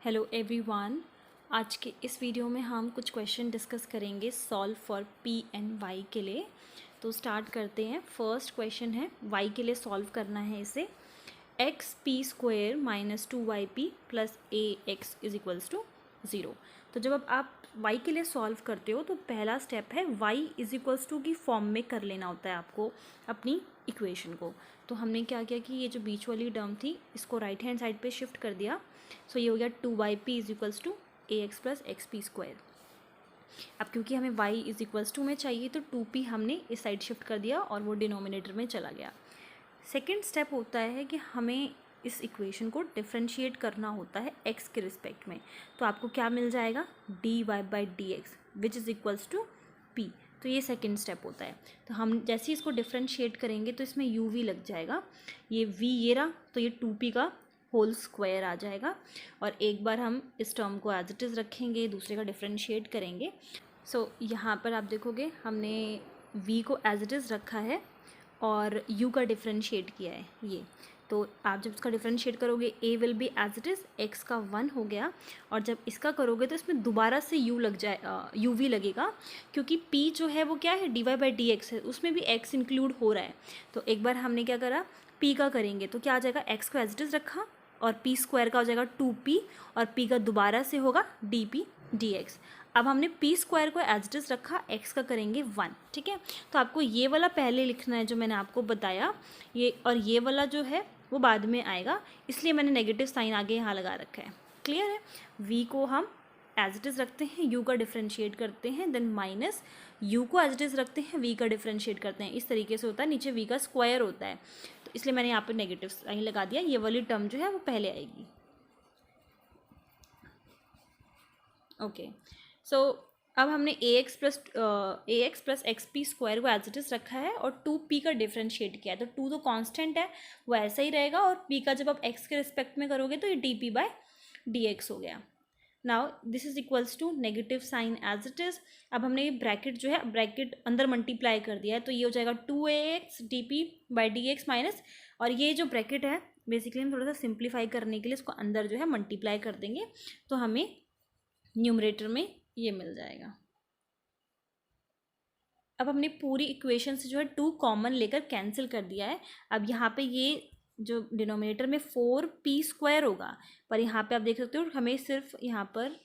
Hello everyone. आज के इस वीडियो में हम कुछ क्वेश्चन डिस्कस करेंगे solve for P and Y के लिए। तो स्टार्ट करते हैं। फर्स्ट क्वेश्चन है वाई के लिए सॉल्व करना है इसे। X p square minus 2yp plus a x is equals to 0। तो जब अब आप y के लिए सॉल्व करते हो तो पहला स्टेप है y इज इक्वल्स टू की फॉर्म में कर लेना होता है आपको अपनी इक्वेशन को। तो हमने क्या किया कि ये जो बीच वाली टर्म थी इसको राइट हैंड साइड पे शिफ्ट कर दिया। सो ये हो गया 2yp is equals to a x plus x p square. अब क्योंकि हमें y इज इक्वल्स टू में चाहिए तो 2p हमने इस साइड शिफ्ट कर दिया और वो डिनोमिनेटर में चला गया। सेकेंड स्टेप होता है कि हमें इस इक्वेशन को डिफरेंशिएट करना होता है x के रिस्पेक्ट में। तो आपको क्या मिल जाएगा dy by d x which is equals to p। तो ये सेकेंड स्टेप होता है। तो हम जैसे ही इसको डिफरेंशिएट करेंगे तो इसमें u v लग जाएगा, ये v ये रहा तो ये 2p का होल स्क्वायर आ जाएगा। और एक बार हम इस टर्म को एज इट इज़ रखेंगे, दूसरे का डिफरेंशिएट करेंगे। सो यहाँ पर आप देखोगे हमने v को एज इट इज़ रखा है और u का डिफरेंशिएट किया है ये। तो आप जब इसका डिफरेंशिएट करोगे a will be as it is x का 1 हो गया, और जब इसका करोगे तो इसमें दोबारा से u लग जाए u v लगेगा, क्योंकि p जो है वो क्या है dy बाई डी एक्स है, उसमें भी x इंक्लूड हो रहा है। तो एक बार हमने क्या करा p का करेंगे तो क्या आ जाएगा x को एज इट इज़ रखा और p स्क्वायर का हो जाएगा 2p और p का दोबारा से होगा dp dx। अब हमने p स्क्वायर को एज इट इज़ रखा, x का करेंगे 1। ठीक है, तो आपको ये वाला पहले लिखना है जो मैंने आपको बताया ये, और ये वाला जो है वो बाद में आएगा, इसलिए मैंने नेगेटिव साइन आगे यहाँ लगा रखा है। क्लियर है। v को हम एज इट इज़ रखते हैं, u का डिफरेंशिएट करते हैं, देन माइनस u को एज इट इज़ रखते हैं, v का डिफरेंशिएट करते हैं। इस तरीके से होता है, नीचे v का स्क्वायर होता है, तो इसलिए मैंने यहाँ पर नेगेटिव साइन लगा दिया। ये वाली टर्म जो है वो पहले आएगी। ओके, सो अब हमने a x plus x p square को एज इट इज़ रखा है और 2p का डिफरेंशिएट किया है। तो 2 तो कांस्टेंट है वो ऐसा ही रहेगा, और p का जब आप x के रिस्पेक्ट में करोगे तो ये dp बाय dx हो गया। Now this is equals to negative sine as it is. अब हमने ये ब्रैकेट जो है ब्रैकेट अंदर मल्टीप्लाई कर दिया है, तो ये हो जाएगा 2ax dp by d x minus, और ये जो ब्रैकेट है बेसिकली हम थोड़ा सा सिंप्लीफाई करने के लिए इसको अंदर जो है मल्टीप्लाई कर देंगे, तो हमें न्यूमरेटर में ये मिल जाएगा। अब हमने पूरी इक्वेशन से जो है 2 कॉमन लेकर कैंसिल कर दिया है। अब यहाँ पे ये जो डिनोमिनेटर में 4p स्क्वायर होगा, पर यहाँ पे आप देख सकते हो हमें सिर्फ यहाँ पर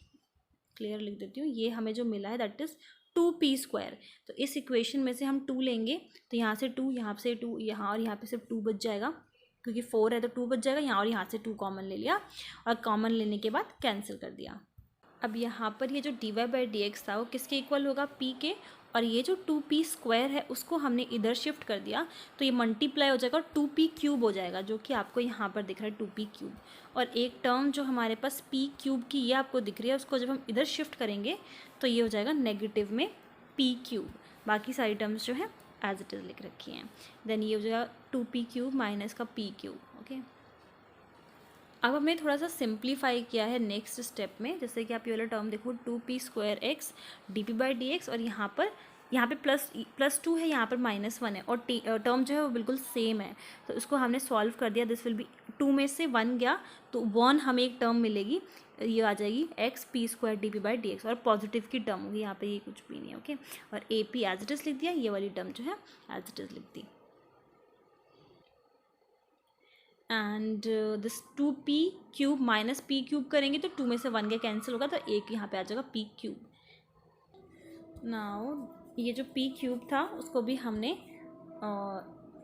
क्लियर लिख देती हूँ, ये हमें जो मिला है दैट इज़ 2p स्क्वायर। तो इस इक्वेशन में से हम 2 लेंगे तो यहाँ से 2, यहाँ से 2, यहाँ और यहाँ पे सिर्फ 2 बच जाएगा, क्योंकि 4 है तो 2 बच जाएगा यहाँ, और यहाँ से 2 कॉमन ले लिया और कॉमन लेने के बाद कैंसिल कर दिया। अब यहाँ पर ये जो dy बाई डी एक्स था वो किसके इक्वल होगा p के, और ये जो 2p स्क्वायर है उसको हमने इधर शिफ्ट कर दिया तो ये मल्टीप्लाई हो जाएगा और 2p क्यूब हो जाएगा, जो कि आपको यहाँ पर दिख रहा है 2p क्यूब। और एक टर्म जो हमारे पास p क्यूब की ये आपको दिख रही है, उसको जब हम इधर शिफ्ट करेंगे तो ये हो जाएगा नेगेटिव में p क्यूब। बाकी सारी टर्म्स जो है एज इट इज़ लिख रखी हैं। देन ये हो जाएगा 2p क्यूब माइनस का p क्यूब। ओके, अब हमने थोड़ा सा सिंप्लीफाई किया है नेक्स्ट स्टेप में। जैसे कि आप ये वाला टर्म देखो 2p square x dp by d x, और यहाँ पे +2 है, यहाँ पर -1 है, और टर्म जो है वो बिल्कुल सेम है, तो उसको हमने सॉल्व कर दिया। दिस विल बी 2 में से 1 गया तो 1 हमें एक टर्म मिलेगी, ये आ जाएगी x p square dp by d x, और पॉजिटिव की टर्म होगी, यहाँ पे ये कुछ भी नहीं है। ओके, और a p as it is लिख दिया, ये वाली टर्म जो है एज इट इज़ लिख दी। And this 2p cube minus p cube करेंगे तो 2 में से 1 का कैंसिल होगा, तो एक यहाँ पे आ जाएगा p क्यूब। नाउ ये जो p क्यूब था उसको भी हमने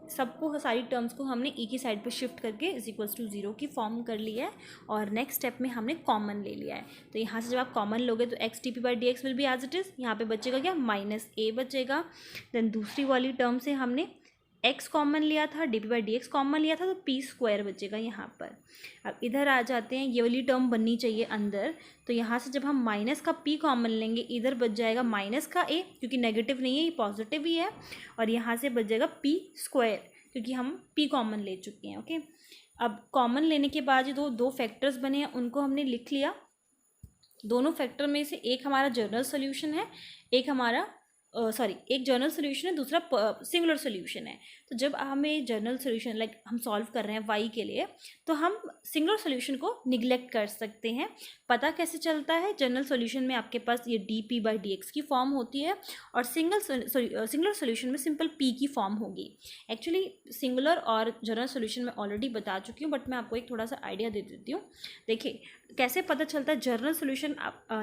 सबको सारी टर्म्स को हमने एक ही साइड पे शिफ्ट करके इज इक्वल्स टू 0 की फॉर्म कर लिया है, और नेक्स्ट स्टेप में हमने कॉमन ले लिया है। तो यहाँ से जब आप कॉमन लोगे तो x dp by d x will be as it is, यहाँ पे बचेगा क्या -a बचेगा। देन दूसरी वाली टर्म से हमने x कॉमन लिया था, dp by d x common लिया था, तो p स्क्वायर बचेगा यहाँ पर। अब इधर आ जाते हैं, ये वाली टर्म बननी चाहिए अंदर, तो यहाँ से जब हम माइनस का p कॉमन लेंगे इधर बच जाएगा माइनस का a, क्योंकि नेगेटिव नहीं है ये पॉजिटिव ही है, और यहाँ से बच जाएगा p स्क्वायर, क्योंकि हम p कॉमन ले चुके हैं। ओके, अब कॉमन लेने के बाद जो दो फैक्टर्स बने हैं उनको हमने लिख लिया। दोनों फैक्टर में से एक हमारा जनरल सोल्यूशन है, एक हमारा सॉरी, एक जनरल सोल्यूशन है, दूसरा सिंगुलर सोल्यूशन है। तो जब हमें जनरल सोल्यूशन लाइक हम सॉल्व कर रहे हैं वाई के लिए, तो हम सिंगुलर सोल्यूशन को निगलेक्ट कर सकते हैं। पता कैसे चलता है? जनरल सोल्यूशन में आपके पास ये dp/dx की फॉर्म होती है और सिंगुलर सोल्यूशन में सिंपल p की फॉर्म होगी। एक्चुअली सिंगुलर और जनरल सोल्यूशन में ऑलरेडी बता चुकी हूँ, बट मैं आपको एक थोड़ा सा आइडिया दे देती हूँ। देखिए कैसे पता चलता है। जनरल सोल्यूशन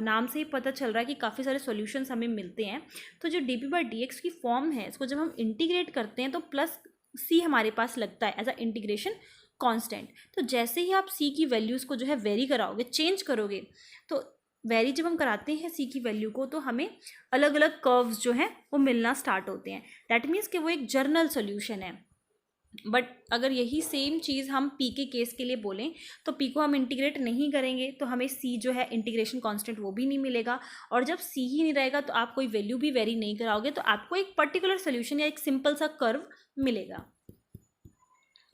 नाम से ही पता चल रहा है कि काफ़ी सारे सॉल्यूशंस हमें मिलते हैं। तो जो dp/dx की फॉर्म है, इसको जब हम इंटीग्रेट करते हैं तो प्लस c हमारे पास लगता है एज अ इंटीग्रेशन कांस्टेंट। तो जैसे ही आप c की वैल्यूज़ को जो है वेरी कराओगे, चेंज करोगे, तो वेरी जब हम कराते हैं c की वैल्यू को, तो हमें अलग अलग कर्व्स जो हैं वो मिलना स्टार्ट होते हैं। दैट मीन्स कि वो एक जनरल सोल्यूशन है। बट अगर यही सेम चीज़ हम p के केस के लिए बोलें, तो p को हम इंटीग्रेट नहीं करेंगे तो हमें c जो है इंटीग्रेशन कांस्टेंट वो भी नहीं मिलेगा। और जब c ही नहीं रहेगा तो आप कोई वैल्यू भी वेरी नहीं कराओगे, तो आपको एक पर्टिकुलर सोल्यूशन या एक सिंपल सा कर्व मिलेगा।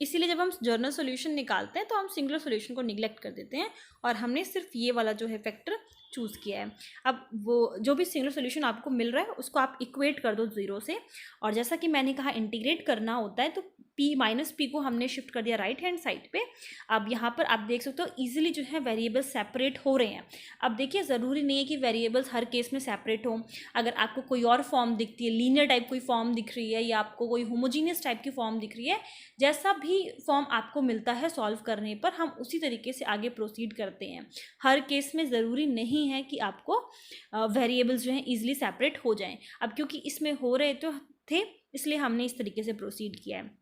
इसीलिए जब हम जनरल सोल्यूशन निकालते हैं तो हम सिंगुलर सोल्यूशन को निगलेक्ट कर देते हैं और हमने सिर्फ ये वाला जो है फैक्टर चूज़ किया है। अब वो जो भी सिंगुलर सोल्यूशन आपको मिल रहा है उसको आप इक्वेट कर दो 0 से, और जैसा कि मैंने कहा इंटीग्रेट करना होता है, तो p को हमने शिफ्ट कर दिया राइट हैंड साइड पे। अब यहाँ पर आप देख सकते हो ईजिली जो है वेरिएबल्स सेपरेट हो रहे हैं। अब देखिए ज़रूरी नहीं है कि वेरिएबल्स हर केस में सेपरेट हों। अगर आपको कोई और फॉर्म दिखती है, लीनियर टाइप कोई फॉर्म दिख रही है, या आपको कोई होमोजीनियस टाइप की फॉर्म दिख रही है, जैसा भी फॉर्म आपको मिलता है सॉल्व करने पर, हम उसी तरीके से आगे प्रोसीड करते हैं। हर केस में ज़रूरी नहीं है कि आपको वेरिएबल्स जो हैं ईजिली सेपरेट हो जाएं। अब क्योंकि इसमें हो रहे तो थे, इसलिए हमने इस तरीके से प्रोसीड किया है।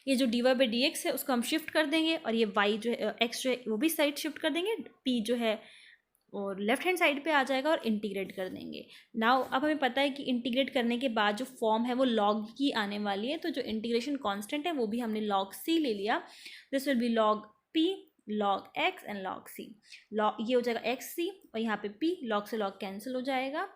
ये जो dy/dx है उसको हम शिफ्ट कर देंगे, और ये y जो है x जो है वो भी साइड शिफ्ट कर देंगे, p जो है और लेफ्ट हैंड साइड पे आ जाएगा और इंटीग्रेट कर देंगे। नाउ अब हमें पता है कि इंटीग्रेट करने के बाद जो फॉर्म है वो log की आने वाली है, तो जो इंटीग्रेशन कांस्टेंट है वो भी हमने log c ले लिया। This will B log p, log x and log c। log ये हो जाएगा xc और यहाँ पे p, log से log कैंसिल हो जाएगा।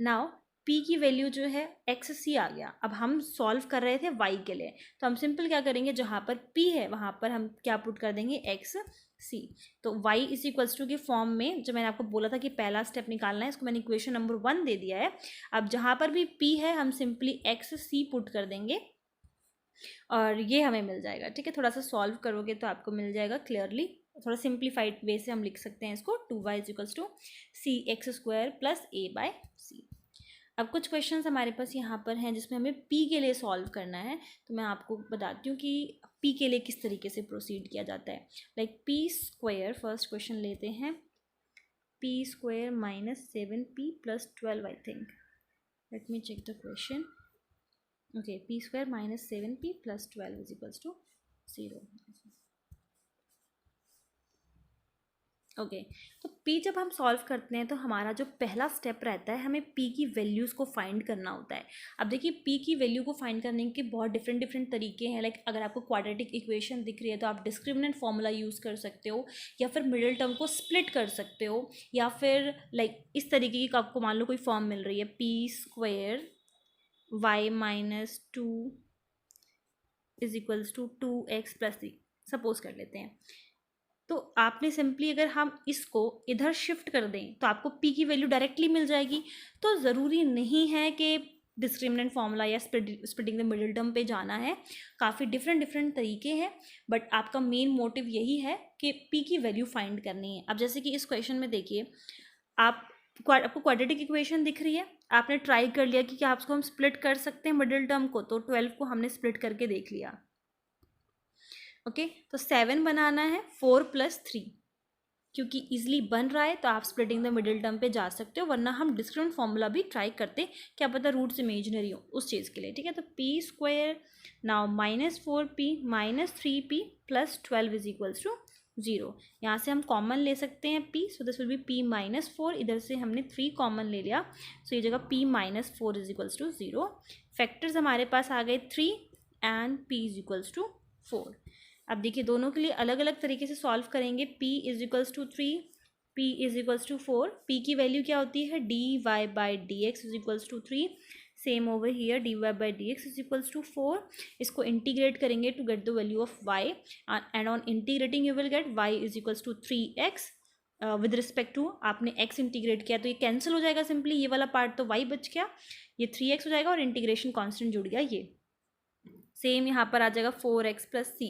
नाउ p की वैल्यू जो है xc आ गया। अब हम सॉल्व कर रहे थे y के लिए, तो हम सिंपल क्या करेंगे, जहाँ पर p है वहाँ पर हम क्या पुट कर देंगे, xc। तो y इज इक्वल्स टू की फॉर्म में, जो मैंने आपको बोला था कि पहला स्टेप निकालना है, इसको मैंने इक्वेशन नंबर 1 दे दिया है। अब जहाँ पर भी p है हम सिंपली xc पुट कर देंगे और ये हमें मिल जाएगा। ठीक है, थोड़ा सा सॉल्व करोगे तो आपको मिल जाएगा क्लियरली। थोड़ा सिंप्लीफाइड वे से हम लिख सकते हैं इसको, 2y is equals to cx² plus a/c। अब कुछ क्वेश्चंस हमारे पास यहाँ पर हैं जिसमें हमें p के लिए सॉल्व करना है, तो मैं आपको बताती हूँ कि p के लिए किस तरीके से प्रोसीड किया जाता है। लाइक p², फर्स्ट क्वेश्चन लेते हैं, p² minus 7p plus 12, I think. Let me check the question. Okay, p² minus 7p plus 12 is equals to 0। Okay, तो p जब हम सॉल्व करते हैं तो हमारा जो पहला स्टेप रहता है, हमें p की वैल्यूज़ को फाइंड करना होता है। अब देखिए p की वैल्यू को फाइंड करने के बहुत डिफरेंट तरीके हैं। लाइक अगर आपको क्वाड्रेटिक इक्वेशन दिख रही है तो आप डिस्क्रिमिनेंट फॉर्मूला यूज़ कर सकते हो, या फिर मिडिल टर्म को स्प्लिट कर सकते हो, या फिर लाइक इस तरीके की आपको मान लो कोई फॉर्म मिल रही है, p² y minus 2 is equals to 2x plus 3, suppose कर लेते हैं। तो आपने सिंपली अगर हम इसको इधर शिफ्ट कर दें तो आपको p की वैल्यू डायरेक्टली मिल जाएगी। तो ज़रूरी नहीं है कि डिस्क्रिमिनेंट फार्मूला या स्प्लिटिंग द मिडिल टर्म पे जाना है। काफ़ी डिफरेंट तरीके हैं, बट आपका मेन मोटिव यही है कि p की वैल्यू फाइंड करनी है। अब जैसे कि इस क्वेश्चन में देखिए, आपको क्वाड्रेटिक इक्वेशन दिख रही है, आपने ट्राई कर लिया कि क्या आपको हम स्प्लिट कर सकते हैं मिडिल टर्म को, तो 12 को हमने स्प्लिट करके देख लिया। ओके, तो 7 बनाना है 4 प्लस 3, क्योंकि ईजिली बन रहा है तो आप स्प्लिटिंग द मिडिल टर्म पे जा सकते हो, वरना हम डिस्क्रिमिनेंट फॉर्मूला भी ट्राई करते, क्या पता रूट्स इमेजिनरी हो उस चीज़ के लिए। ठीक है, तो p² now minus 4p minus 3p plus 12 is equals to 0। यहाँ से हम कॉमन ले सकते हैं p, so this will be p minus 4, इधर से हमने 3 कॉमन ले लिया, सो ये जगह p minus 4 is equals to 0। Factors हमारे पास आ गए 3 and p is equals to 4। अब देखिए दोनों के लिए अलग अलग तरीके से सॉल्व करेंगे। p is equals to 3, p is equals to 4। p की वैल्यू क्या होती है, dy/dx is equals to 3। Same over here, dy/dx is equals to 4। इसको इंटीग्रेट करेंगे to get the value of y, and on integrating you will get y is equals to 3x with respect to आपने x integrate किया तो ये cancel हो जाएगा simply, ये वाला पार्ट तो y बच गया, ये 3x हो जाएगा और इंटीग्रेशन कांस्टेंट जुड़ गया ये। सेम यहाँ पर आ जाएगा 4x प्लस सी।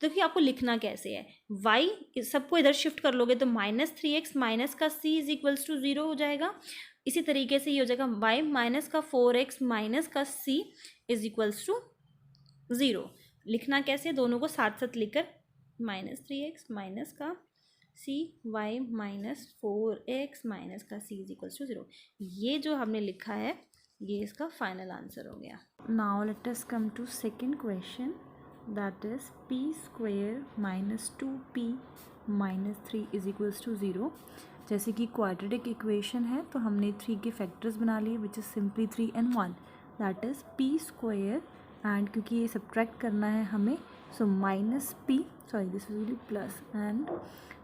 तो देखिए आपको लिखना कैसे है, y सबको इधर शिफ्ट कर लोगे तो -3x माइनस का c इज इक्वल्स टू 0 हो जाएगा। इसी तरीके से ये हो जाएगा y माइनस का 4x माइनस का c इज इक्वल्स टू 0। लिखना कैसे, दोनों को साथ साथ लिखकर -3x माइनस का c y minus 4x minus का c इज इक्वल्स टू 0। ये जो हमने लिखा है ये इसका फाइनल आंसर हो गया। Now let us come to second question, that is p square minus 2p minus 3 is equals to 0। जैसे कि क्वाड्रेटिक इक्वेशन है तो हमने 3 के फैक्टर्स बना लिए which is simply 3 and 1, that is p square, and क्योंकि ये सब्ट्रैक्ट करना है हमें so minus p, sorry this will B plus and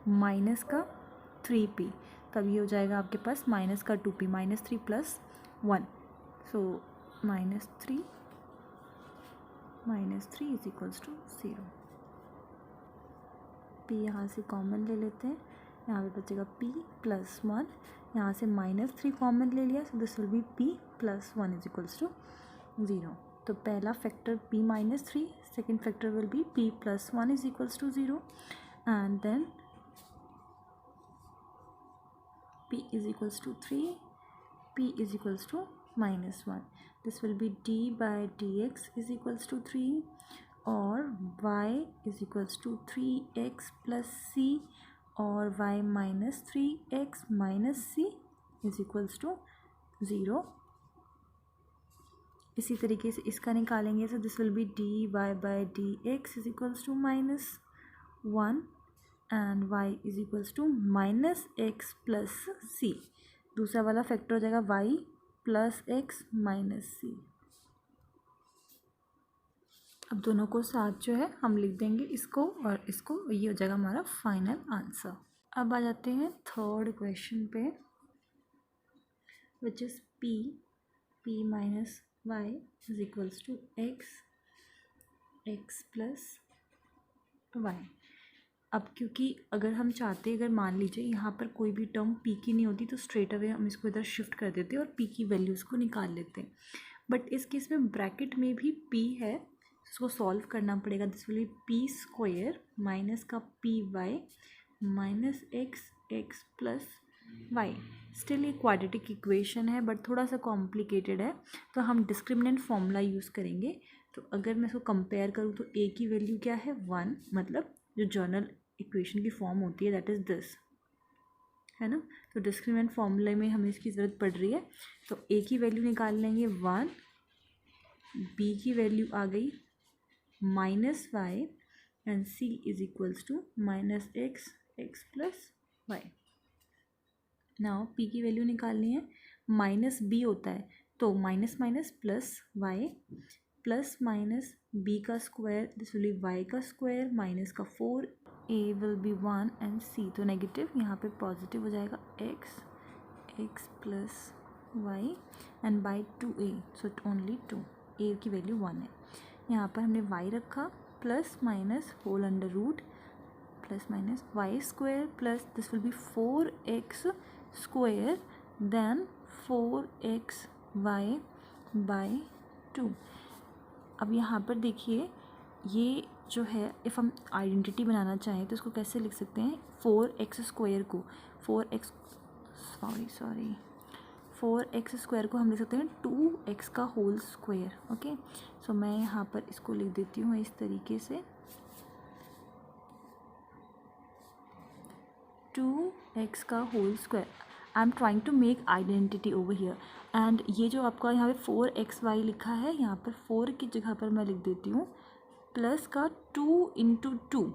minus का 3p, तब ये हो जाएगा आपके पास माइनस का 2p minus 3 plus 1, so minus 3 is equals to 0। p यहाँ से कॉमन ले लेते हैं, यहाँ पे बचेगा p प्लस 1, यहाँ से -3 कॉमन ले लिया, so this will be p plus 1 is equals to 0। तो पहला factor p minus 3, second factor will be p plus 1 is equals to 0, and then p is equals to 3, p is equals to -1, this will be d by dx is equals to 3, और y is equals to 3x plus c, और y minus 3x minus c is equals to 0। इसी तरीके से इसका निकालेंगे, so this will be dy by dx is equals to -1, and y is equals to -x plus c। दूसरा वाला factor हो जाएगा y plus x minus c। अब दोनों को साथ जो है हम लिख देंगे इसको और इसको, ये हो जाएगा हमारा फाइनल आंसर। अब आ जाते हैं थर्ड क्वेश्चन पे, which is p minus y is equals to x plus y। अब क्योंकि अगर हम चाहते, अगर मान लीजिए यहाँ पर कोई भी टर्म p की नहीं होती तो स्ट्रेट अवे हम इसको इधर शिफ्ट कर देते और p की वैल्यूज़ को निकाल लेते, बट इस केस में ब्रैकेट में भी p है, इसको सॉल्व करना पड़ेगा। This will be p square minus का py minus x plus y। Still ये क्वाड्रेटिक इक्वेशन है बट थोड़ा सा कॉम्प्लिकेटेड है, तो हम डिस्क्रिमिनेंट फॉर्मूला यूज़ करेंगे। तो अगर मैं इसको कंपेयर करूँ तो a की वैल्यू क्या है 1, मतलब जो जर्नल इक्वेशन की फॉर्म होती है दैट इज़ दिस, है ना। तो डिस्क्रिमिनेंट फॉर्मूले में हमें इसकी ज़रूरत पड़ रही है, तो a की वैल्यू निकाल लेंगे 1, b की वैल्यू आ गई -y, and c is equals to -x plus y। Now p की वैल्यू निकालनी है, -b होता है तो minus minus plus y plus minus b का square, this will be y का स्क्वायर माइनस का 4, a will be 1 and c तो नेगेटिव, यहाँ पे पॉजिटिव हो जाएगा x plus y and by 2a, so only 2, a की वैल्यू 1 है। यहाँ पर हमने y रखा plus minus whole under root plus minus y square plus this will be 4x square then 4xy by 2। अब यहाँ पर देखिए ये जो है, इफ़ हम आइडेंटिटी बनाना चाहें तो इसको कैसे लिख सकते हैं, 4x स्क्वायर को 4x स्क्वायर को हम लिख सकते हैं 2x का होल स्क्वायर। ओके, सो मैं यहाँ पर इसको लिख देती हूँ इस तरीके से 2x का whole square. I am trying to make identity over here, and ये जो आपका यहाँ पे 4xy लिखा है, यहाँ पर 4 की जगह पर मैं लिख देती हूँ प्लस का 2 इंटू 2,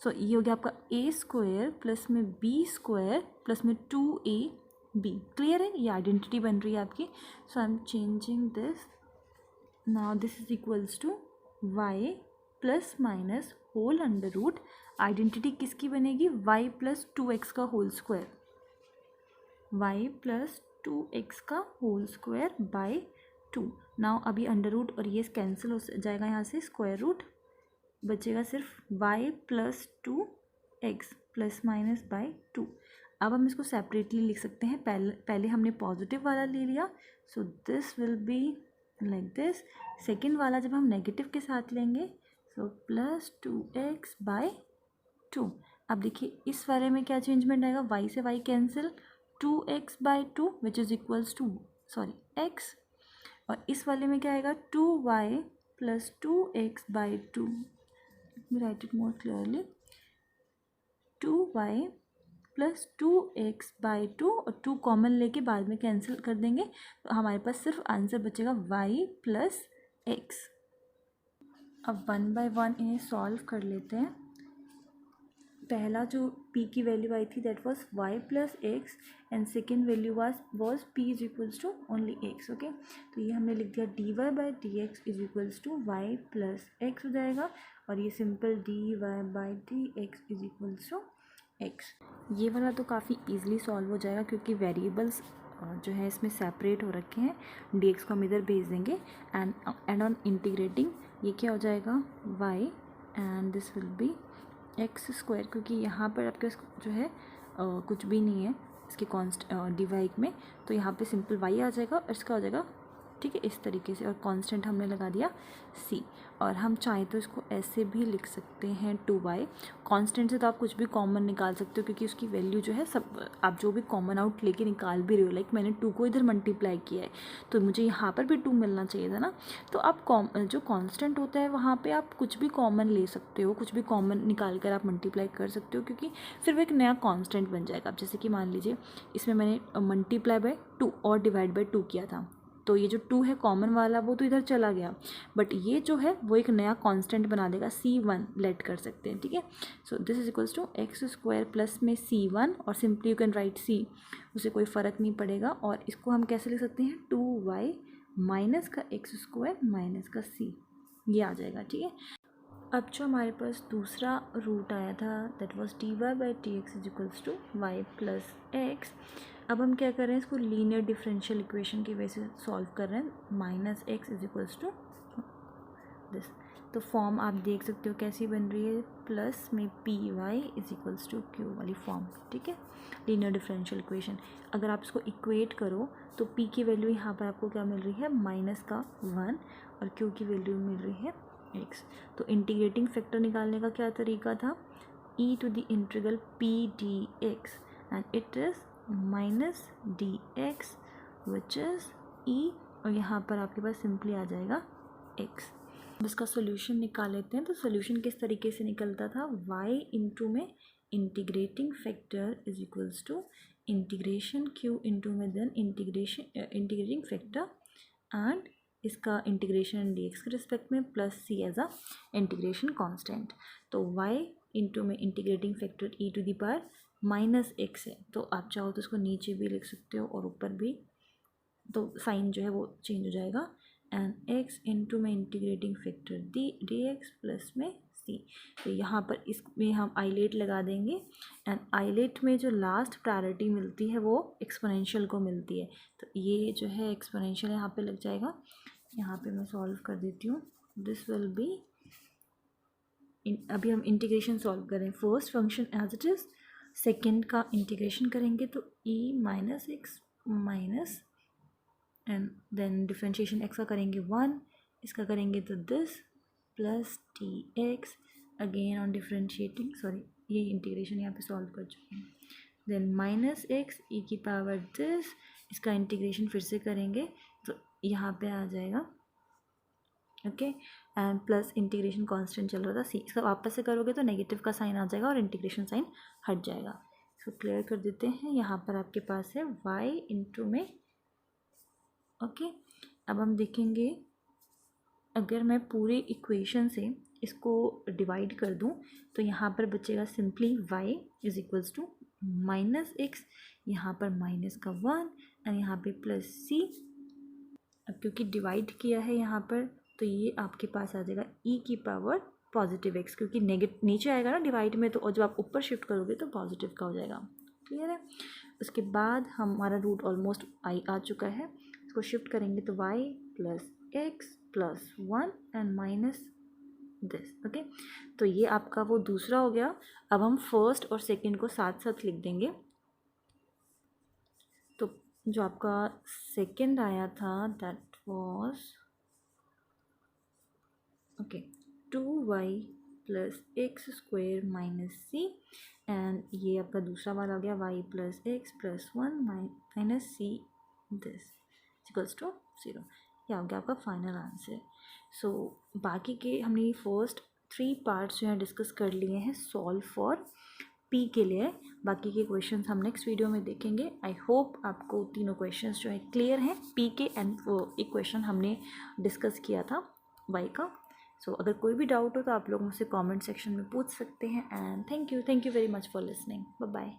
सो ये हो गया आपका a स्क्वायर प्लस में b स्क्वायर प्लस में 2ab। क्लियर है, ये आइडेंटिटी बन रही है आपकी। So I am changing this, now this is equals to y plus minus whole under root, identity किसकी बनेगी, y प्लस 2x का whole square, y plus 2x का होल स्क्वायर बाय 2। नाउ अभी अंडर रूट और ये cancel हो जाएगा, यहाँ से स्क्वायर रूट बचेगा सिर्फ y plus 2x plus minus by 2। अब हम इसको सेपरेटली लिख सकते हैं। पहले हमने पॉजिटिव वाला ले लिया, so this will be like this. Second वाला जब हम नेगेटिव के साथ लेंगे, सो प्लस 2x/2। अब देखिए इस वाले में क्या चेंजमेंट आएगा, y से y cancel, 2x/2 which is equals to x। और इस वाले में क्या आएगा, 2y plus 2x/2। Let me write it more clearly, 2y plus 2x/2 और 2 कॉमन लेके बाद में कैंसिल कर देंगे, तो हमारे पास सिर्फ आंसर बचेगा y प्लस x। अब 1 बाय 1 इन्हें सॉल्व कर लेते हैं। पहला जो p की वैल्यू आई थी that was y plus x and second value was p is equals to only x। Okay, तो ये हमने लिख दिया dy/dx is equals to y plus x हो जाएगा, और ये simple dy/dx is equals to x। ये वाला तो काफ़ी ईजिली सॉल्व हो जाएगा क्योंकि वेरिएबल्स जो है इसमें सेपरेट हो रखे हैं। dx को हम इधर भेज देंगे एंड ऑन इंटीग्रेटिंग ये क्या हो जाएगा, y and this will B x², क्योंकि यहाँ पर आपके जो है कुछ भी नहीं है इसके डिवाइड में, तो यहाँ पे सिंपल y आ जाएगा और इसका हो जाएगा, ठीक है, इस तरीके से। और कांस्टेंट हमने लगा दिया c, और हम चाहें तो इसको ऐसे भी लिख सकते हैं 2y। कांस्टेंट से तो आप कुछ भी कॉमन निकाल सकते हो क्योंकि उसकी वैल्यू जो है सब आप जो भी कॉमन आउट लेके निकाल भी रहे हो, लाइक मैंने 2 को इधर मल्टीप्लाई किया है तो मुझे यहाँ पर भी 2 मिलना चाहिए था ना। तो आप जो कांस्टेंट होता है वहाँ पे आप कुछ भी कॉमन ले सकते हो, कुछ भी कॉमन निकाल कर आप मल्टीप्लाई कर सकते हो, क्योंकि फिर वो एक नया कांस्टेंट बन जाएगा। अब जैसे कि मान लीजिए इसमें मैंने मल्टीप्लाई बाय 2 और डिवाइड बाय 2 किया था, तो ये जो 2 है कॉमन वाला वो तो इधर चला गया, बट ये जो है वो एक नया कांस्टेंट बना देगा, c1 लेट कर सकते हैं, ठीक है। So this is equals to x² plus में c1, और simply you can write c, उसे कोई फ़र्क नहीं पड़ेगा। और इसको हम कैसे लिख सकते हैं, 2y माइनस का x² माइनस का c, ये आ जाएगा, ठीक है। अब जो हमारे पास दूसरा रूट आया था that was dy/dx is equals to y plus x. अब हम क्या कर रहे हैं, इसको लीनियर डिफरेंशियल इक्वेशन की वजह से सॉल्व कर रहे हैं, minus x is equals to this. तो फॉर्म आप देख सकते हो कैसी बन रही है, प्लस में p y is equals to q वाली फॉर्म, ठीक है, लीनियर डिफरेंशियल इक्वेशन। अगर आप इसको इक्वेट करो तो पी की वैल्यू यहाँ पर आपको क्या मिल रही है, -1, और क्यू की वैल्यू मिल रही है x। तो इंटीग्रेटिंग फैक्टर निकालने का क्या तरीका था, e to the integral p dx and it is -dx which is e, और यहाँ पर आपके पास सिंपली आ जाएगा x। अब इसका सोल्यूशन निकाल लेते हैं। तो सोल्यूशन किस तरीके से निकलता था, y इंटू में integrating factor is equals to integration q into में देन इंटीग्रेटिंग फैक्टर एंड इसका इंटीग्रेशन dx के रिस्पेक्ट में plus c as a integration constant. तो y इंटू में integrating factor e to the power -x है, तो आप चाहो तो इसको नीचे भी लिख सकते हो और ऊपर भी, तो साइन जो है वो चेंज हो जाएगा। एंड x इंटू में इंटीग्रेटिंग फैक्टर dx प्लस में c। तो यहाँ पर इसमें हम आइलेट लगा देंगे, एंड आइलेट में जो लास्ट प्रायोरिटी मिलती है वो एक्सपोनेंशियल को मिलती है, तो ये जो है एक्सपोनेंशियल यहाँ पे लग जाएगा। यहाँ पे मैं सॉल्व कर देती हूँ, दिस विल बी, अभी हम इंटीग्रेशन सॉल्व करें, first function as it is, second का इंटीग्रेशन करेंगे तो e minus x minus, and then differentiation x का करेंगे 1, इसका करेंगे तो this plus dx, again on differentiating, sorry ये इंटीग्रेशन यहाँ पे सॉल्व कर चुके हैं, देन -x e की पावर दिस, इसका इंटीग्रेशन फिर से करेंगे तो यहाँ पे आ जाएगा, okay, and plus integration constant चल रहा था c, इसका वापस से करोगे तो नेगेटिव का साइन आ जाएगा और इंटीग्रेशन साइन हट जाएगा। इसको क्लियर कर देते हैं। यहाँ पर आपके पास है y इंटू में, ओके। अब हम देखेंगे अगर मैं पूरे इक्वेशन से इसको डिवाइड कर दूं तो यहाँ पर बचेगा simply y is equals to -x, यहाँ पर माइनस का 1 एंड यहाँ पे प्लस c। अब क्योंकि डिवाइड किया है यहाँ पर तो ये आपके पास आ जाएगा e की पावर पॉजिटिव x, क्योंकि नीचे आएगा ना डिवाइड में, तो और जब आप ऊपर शिफ्ट करोगे तो पॉजिटिव का हो जाएगा, क्लियर है। उसके बाद हमारा रूट ऑलमोस्ट आई आ चुका है, इसको शिफ्ट करेंगे तो y plus x plus 1 and minus this, okay. तो ये आपका वो दूसरा हो गया। अब हम फर्स्ट और सेकंड को साथ साथ लिख देंगे, जो आपका सेकंड आया था that was okay 2y plus x square minus c, and ये आपका दूसरा वाला आ गया y plus x plus 1 minus c this equals to 0। ये आ गया आपका फाइनल आंसर। सो बाकी के हमने फर्स्ट 3 पार्ट्स जो है डिस्कस कर लिए हैं सॉल्व फॉर पी के लिए। बाकी के क्वेश्चंस हम नेक्स्ट वीडियो में देखेंगे। आई होप आपको तीनों क्वेश्चंस जो है क्लियर हैं पी के, एंड वो एक क्वेश्चन हमने डिस्कस किया था वाई का। सो अगर कोई भी डाउट हो तो आप लोग मुझसे कमेंट सेक्शन में पूछ सकते हैं। And thank you very much for listening. Bye bye.